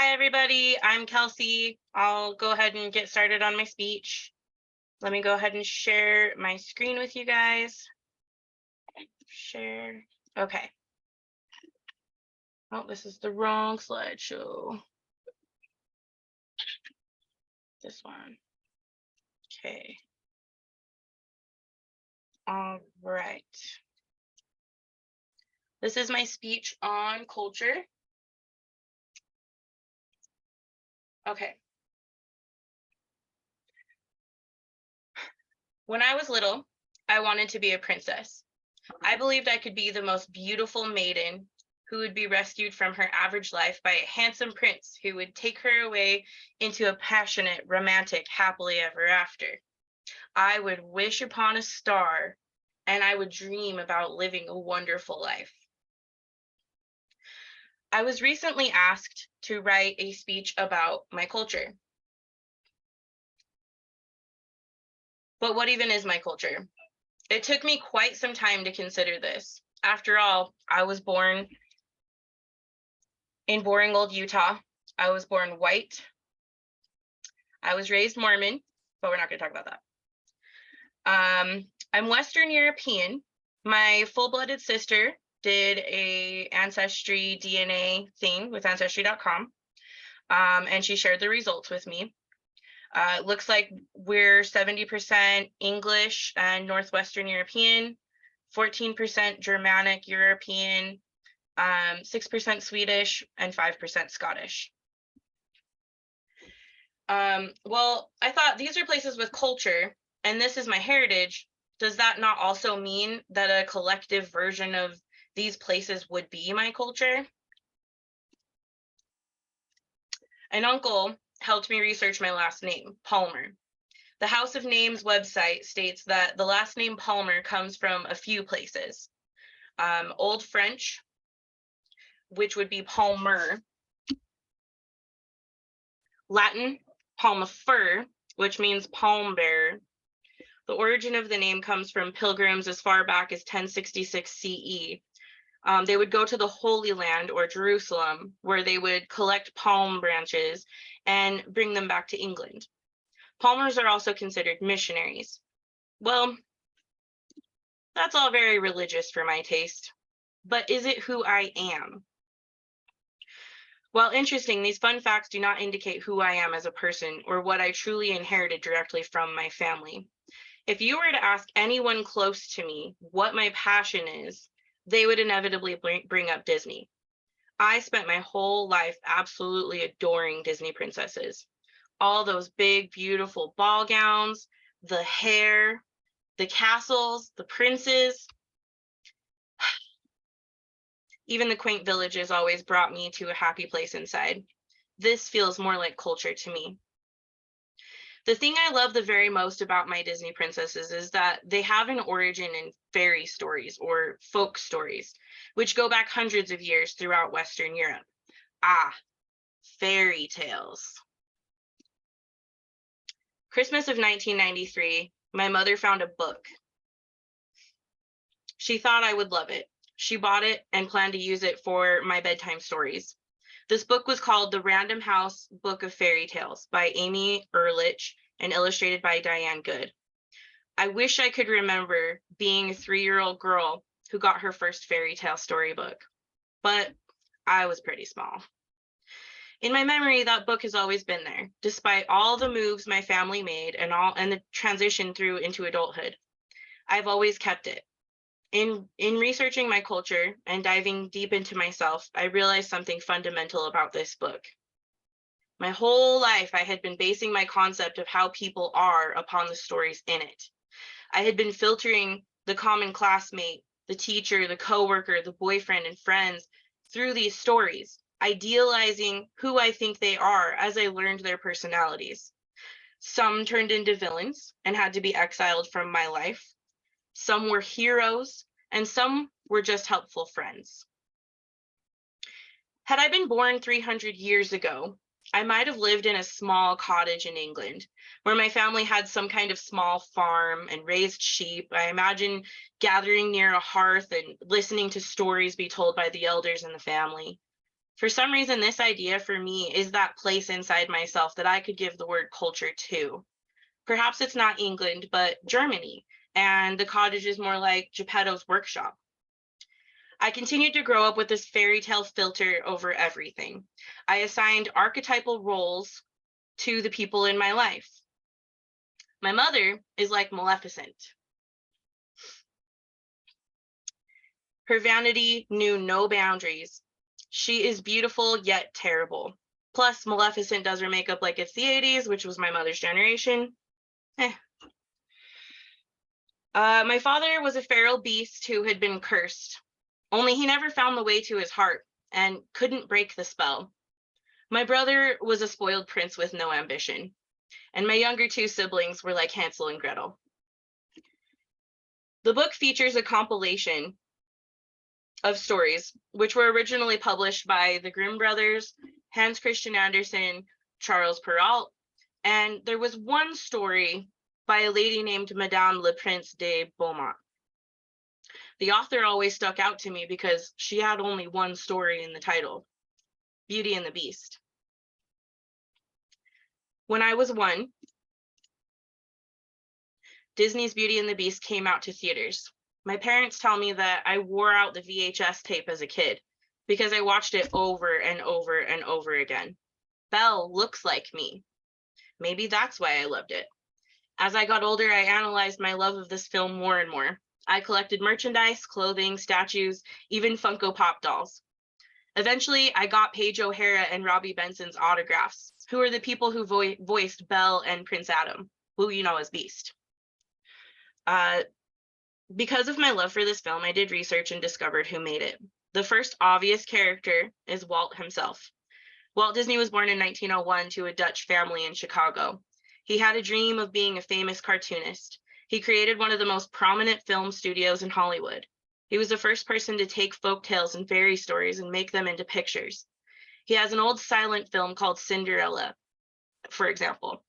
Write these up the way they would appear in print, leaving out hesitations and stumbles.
Hi, everybody. I'm Kelsey. I'll go ahead and get started on my speech. Let me go ahead and share my screen with you guys. Share. Okay. Oh, this is the wrong slideshow. This one. Okay. All right. This is my speech on culture. Okay. When I was little, I wanted to be a princess. I believed I could be the most beautiful maiden who would be rescued from her average life by a handsome prince who would take her away into a passionate, romantic, happily ever after. I would wish upon a star and I would dream about living a wonderful life. I was recently asked to write a speech about my culture. But what even is my culture? It took me quite some time to consider this. After all, I was born in boring old Utah. I was born white. I was raised Mormon, but we're not going to talk about that. I'm Western European. My full-blooded sister did a ancestry DNA thing with ancestry.com, and she shared the results with me. It looks like we're 70% English and Northwestern European, 14% Germanic European, 6% Swedish, and 5% Scottish. Well, I thought these are places with culture, and this is my heritage. Does that not also mean that a collective version of these places would be my culture? An uncle helped me research my last name, Palmer. The House of Names website states that the last name Palmer comes from a few places. Old French, which would be Palmer. Latin, palmifer, which means palm bearer. The origin of the name comes from pilgrims as far back as 1066 CE. They would go to the Holy Land or Jerusalem, where they would collect palm branches and bring them back to England. Palmers are also considered missionaries. Well, that's all very religious for my taste, but is it who I am? While interesting, these fun facts do not indicate who I am as a person or what I truly inherited directly from my family. If you were to ask anyone close to me what my passion is, they would inevitably bring up Disney. I spent my whole life absolutely adoring Disney princesses. All those big, beautiful ball gowns, the hair, the castles, the princes. Even the quaint villages always brought me to a happy place inside. This feels more like culture to me. The thing I love the very most about my Disney princesses is that they have an origin in fairy stories or folk stories, which go back hundreds of years throughout Western Europe. Ah, fairy tales. Christmas of 1993, my mother found a book. She thought I would love it. She bought it and planned to use it for my bedtime stories. This book was called The Random House Book of Fairy Tales by Amy Ehrlich and illustrated by Diane Good. I wish I could remember being a 3-year-old girl who got her first fairy tale storybook, but I was pretty small. In my memory, that book has always been there, despite all the moves my family made and the transition through into adulthood. I've always kept it. In researching my culture and diving deep into myself, I realized something fundamental about this book. My whole life, I had been basing my concept of how people are upon the stories in it. I had been filtering the common classmate, the teacher, the coworker, the boyfriend, and friends through these stories, idealizing who I think they are as I learned their personalities. Some turned into villains and had to be exiled from my life. Some were heroes, and some were just helpful friends. Had I been born 300 years ago, I might have lived in a small cottage in England, where my family had some kind of small farm and raised sheep. I imagine gathering near a hearth and listening to stories be told by the elders in the family. For some reason, this idea for me is that place inside myself that I could give the word culture to. Perhaps it's not England, but Germany, and the cottage is more like Geppetto's workshop. I continued to grow up with this fairy tale filter over everything. I assigned archetypal roles to the people in my life. My mother is like Maleficent. Her vanity knew no boundaries. She is beautiful yet terrible. Plus, Maleficent does her makeup like it's the 80s, which was my mother's generation. My father was a feral beast who had been cursed, only he never found the way to his heart and couldn't break the spell. My brother was a spoiled prince with no ambition, and my younger two siblings were like Hansel and Gretel. The book features a compilation of stories, which were originally published by the Grimm brothers, Hans Christian Andersen, Charles Perrault, and there was one story by a lady named Madame Le Prince de Beaumont. The author always stuck out to me because she had only one story in the title, Beauty and the Beast. When I was 1, Disney's Beauty and the Beast came out to theaters. My parents tell me that I wore out the VHS tape as a kid because I watched it over and over and over again. Belle looks like me. Maybe that's why I loved it. As I got older, I analyzed my love of this film more and more. I collected merchandise, clothing, statues, even Funko Pop dolls. Eventually, I got Paige O'Hara and Robbie Benson's autographs, who are the people who voiced Belle and Prince Adam, who you know as Beast. Because of my love for this film, I did research and discovered who made it. The first obvious character is Walt himself. Walt Disney was born in 1901 to a Dutch family in Chicago. He had a dream of being a famous cartoonist. He created one of the most prominent film studios in Hollywood. He was the first person to take folk tales and fairy stories and make them into pictures. He has an old silent film called Cinderella, for example.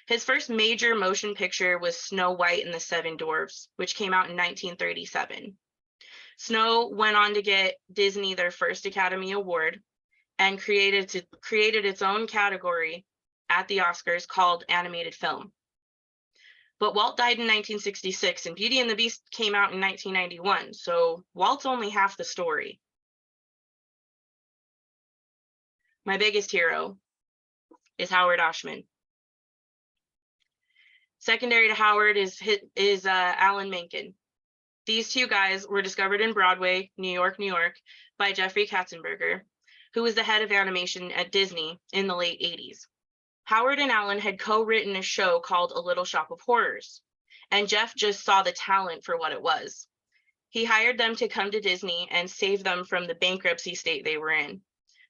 His first major motion picture was Snow White and the Seven Dwarfs, which came out in 1937. Snow went on to get Disney their first Academy Award and created its own category at the Oscars called animated film. But Walt died in 1966 and Beauty and the Beast came out in 1991, so Walt's only half the story. My biggest hero is Howard Ashman. Secondary to Howard is Alan Menken. These two guys were discovered in Broadway, New York, by Jeffrey Katzenberger, who was the head of animation at Disney in the late 80s. Howard and Alan had co-written a show called A Little Shop of Horrors, and Jeff just saw the talent for what it was. He hired them to come to Disney and save them from the bankruptcy state they were in.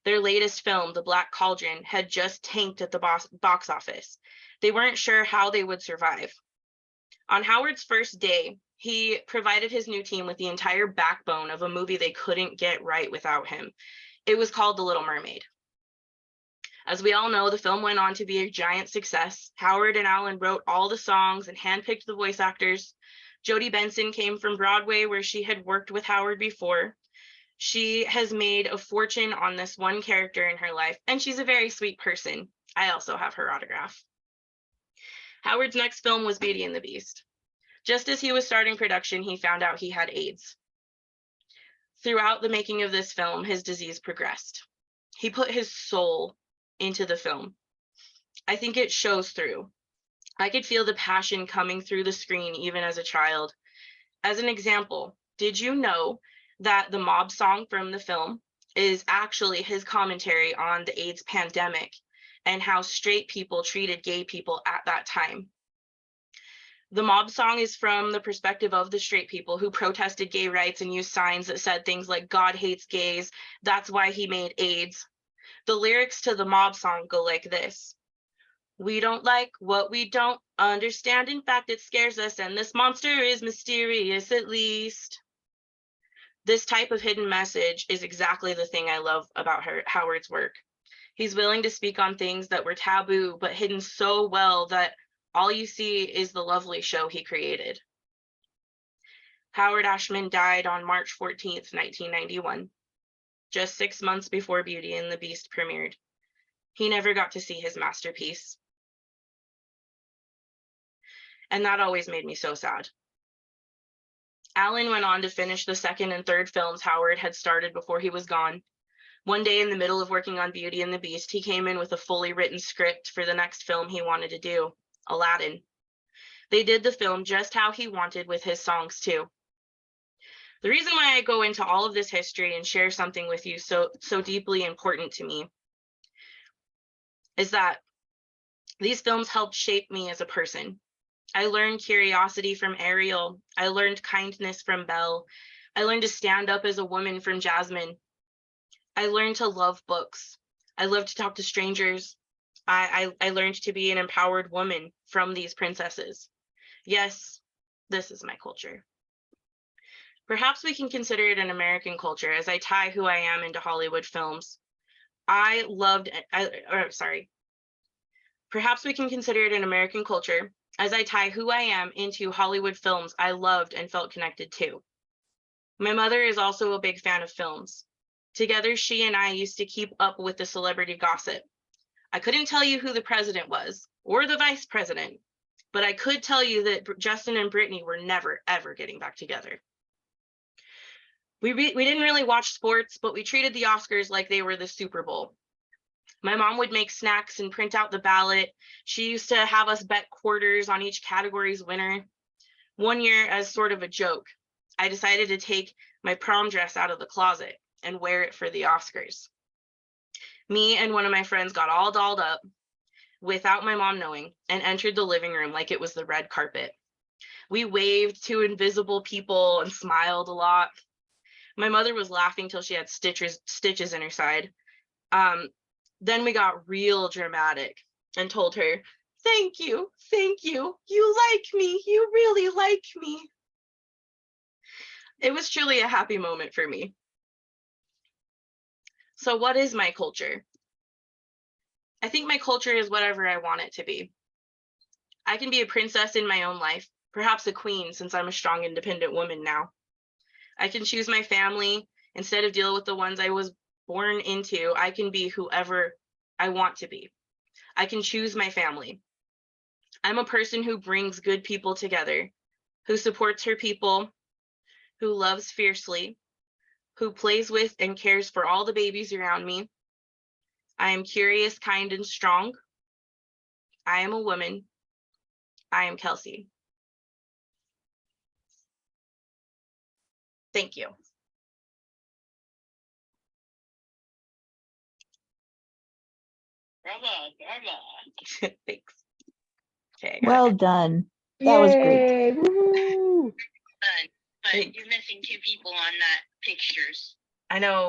Their latest film, The Black Cauldron, had just tanked at the box office. They weren't sure how they would survive. On Howard's first day, he provided his new team with the entire backbone of a movie they couldn't get right without him. It was called The Little Mermaid. As we all know, the film went on to be a giant success. Howard and Alan wrote all the songs and handpicked the voice actors. Jodie Benson came from Broadway, where she had worked with Howard before. She has made a fortune on this one character in her life, and she's a very sweet person. I also have her autograph. Howard's next film was Beauty and the Beast. Just as he was starting production, he found out he had AIDS. Throughout the making of this film, his disease progressed. He put his soul into the film. I think it shows through. I could feel the passion coming through the screen even as a child. As an example, did you know that the mob song from the film is actually his commentary on the AIDS pandemic and how straight people treated gay people at that time? The mob song is from the perspective of the straight people who protested gay rights and used signs that said things like "God hates gays, that's why he made AIDS." The lyrics to the mob song go like this: "We don't like what we don't understand. In fact, it scares us, and this monster is mysterious at least." This type of hidden message is exactly the thing I love about Howard's work. He's willing to speak on things that were taboo, but hidden so well that all you see is the lovely show he created. Howard Ashman died on March 14th, 1991. just 6 months before Beauty and the Beast premiered. He never got to see his masterpiece. And that always made me so sad. Alan went on to finish the second and third films Howard had started before he was gone. One day in the middle of working on Beauty and the Beast, he came in with a fully written script for the next film he wanted to do, Aladdin. They did the film just how he wanted with his songs too. The reason why I go into all of this history and share something with you so deeply important to me is that these films helped shape me as a person. I learned curiosity from Ariel. I learned kindness from Belle. I learned to stand up as a woman from Jasmine. I learned to love books. I loved to talk to strangers. I learned to be an empowered woman from these princesses. Yes, this is my culture. Perhaps we can consider it an American culture as I tie who I am into Hollywood films. Perhaps we can consider it an American culture as I tie who I am into Hollywood films I loved and felt connected to. My mother is also a big fan of films. Together, she and I used to keep up with the celebrity gossip. I couldn't tell you who the president was or the vice president, but I could tell you that Justin and Britney were never, ever getting back together. We didn't really watch sports, but we treated the Oscars like they were the Super Bowl. My mom would make snacks and print out the ballot. She used to have us bet quarters on each category's winner. One year, as sort of a joke, I decided to take my prom dress out of the closet and wear it for the Oscars. Me and one of my friends got all dolled up without my mom knowing and entered the living room like it was the red carpet. We waved to invisible people and smiled a lot. My mother was laughing till she had stitches in her side. Then we got real dramatic and told her, thank you, you like me, you really like me. It was truly a happy moment for me. So what is my culture? I think my culture is whatever I want it to be. I can be a princess in my own life, perhaps a queen since I'm a strong, independent woman now. I can choose my family instead of deal with the ones I was born into. I can be whoever I want to be. I can choose my family. I'm a person who brings good people together, who supports her people, who loves fiercely, who plays with and cares for all the babies around me. I am curious, kind, and strong. I am a woman. I am Kelsey. Thank you. Thanks. Okay. Well done. That was great. But you're missing two people on that pictures. I know.